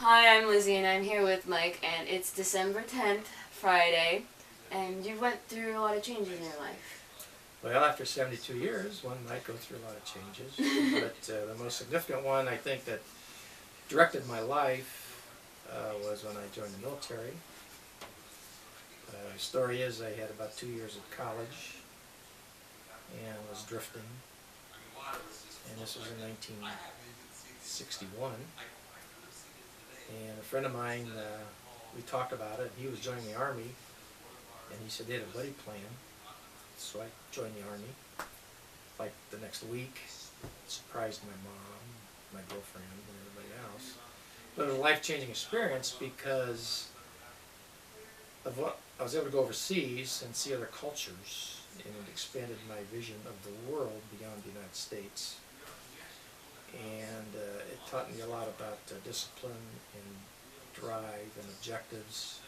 Hi, I'm Lizzie and I'm here with Mike, and it's December 10th, Friday, and you went through a lot of changes in your life. Well, after 72 years, one might go through a lot of changes, but the most significant one I think that directed my life was when I joined the military. The story is I had about 2 years of college and was drifting, and this was in 1961. And a friend of mine, we talked about it. He was joining the Army, and he said they had a buddy plan. So I joined the Army. Like the next week, surprised my mom, my girlfriend, and everybody else. But it was a life-changing experience because of what I was able to go overseas and see other cultures, and it expanded my vision of the world beyond the United States. And it taught me a lot about discipline and drive and objectives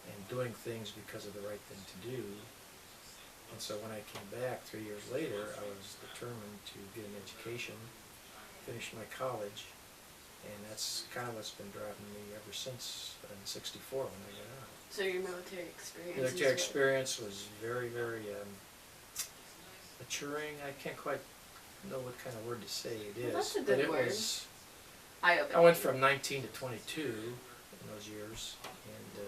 and doing things because of the right thing to do. And so when I came back 3 years later, I was determined to get an education, finish my college, and that's kind of what's been driving me ever since in '64 when I got out. So your military experience. Military experience was very, very maturing. I can't quite know what kind of word to say it is. Well, that's a good but it word. was. Eye-opening. I went from 19 to 22 in those years, and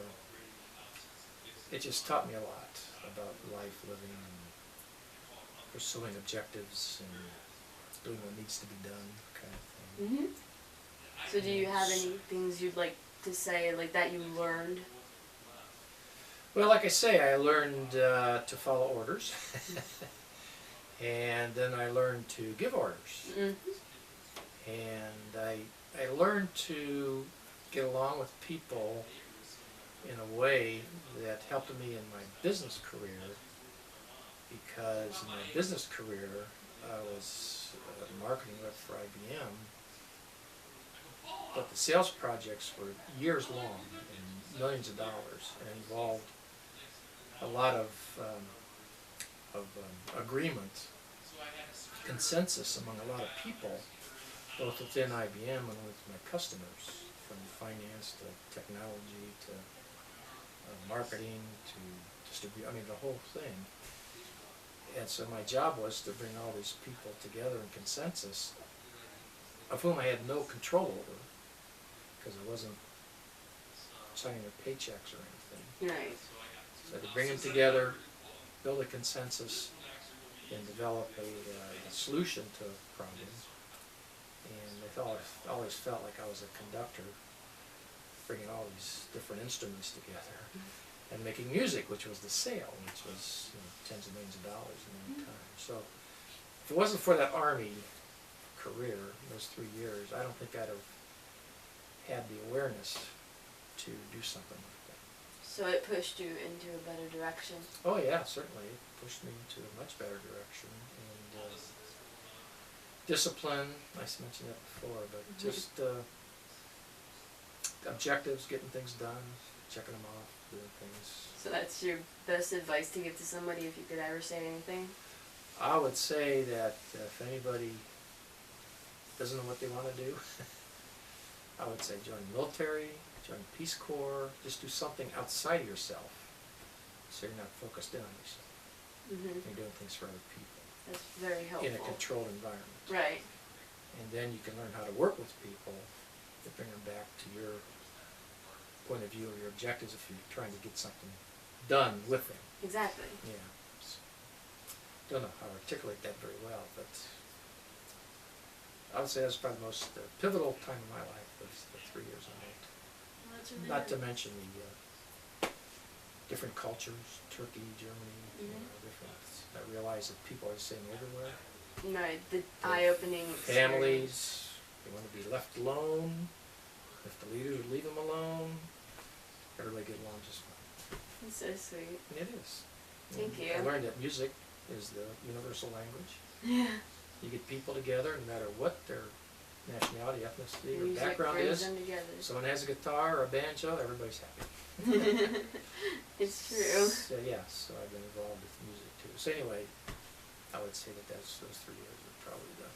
it just taught me a lot about life, living, and pursuing objectives, and doing what needs to be done, kind of thing. Mhm. So do you have any things you'd like to say, like that you learned? Well, like I say, I learned to follow orders, and then I learned to give orders, and I learned to get along with people in a way that helped me in my business career, because in my business career I was a marketing rep for IBM, but the sales projects were years long and millions of dollars, and involved a lot of agreement, consensus among a lot of people, both within IBM and with my customers, from finance to technology to marketing to distribution, I mean the whole thing. And so my job was to bring all these people together in consensus, of whom I had no control over, because I wasn't signing their paychecks or anything. Right. So I had to bring them together, build a consensus, and develop a solution to a problem. And I always felt like I was a conductor, bringing all these different instruments together, and making music, which was the sale, which was tens of millions of dollars in one time. So if it wasn't for that Army career, those 3 years, I don't think I'd have had the awareness to do something like that. So it pushed you into a better direction. Oh yeah, certainly. It pushed me into a much better direction. And discipline, I mentioned that before, but just objectives, getting things done, checking them off, doing things. So that's your best advice to give to somebody if you could ever say anything? I would say that if anybody doesn't know what they want to do, I would say join the military, join the Peace Corps, just do something outside of yourself, so you're not focused in on yourself. You're doing things for other people. That's very helpful. In a controlled environment. Right. And then you can learn how to work with people to bring them back to your point of view or your objectives if you're trying to get something done with them. Exactly. Yeah. So, don't know how to articulate that very well, but I would say that's probably the most pivotal time of my life, was the 3 years I lived. Well, that's really Not to good. mention the different cultures, Turkey, Germany, different. I realize that people are the same everywhere. Right, the eye-opening experience. Families, they want to be left alone. If the leaders would leave them alone, everybody get along just fine. That's so sweet. And it is. Thank you. I learned that music is the universal language. Yeah. You get people together, no matter what their nationality, ethnicity, or Music background brings is. them together. Someone has a guitar or a banjo, everybody's happy. It's true. So, yeah, so I've been involved with music too. So anyway, I would say that those 3 years are probably the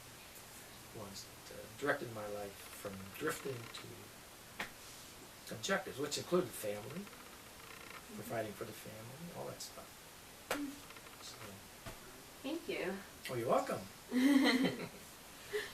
ones that directed my life from drifting to objectives, which include the family, providing for the family, all that stuff. So, Thank you. oh, you're welcome.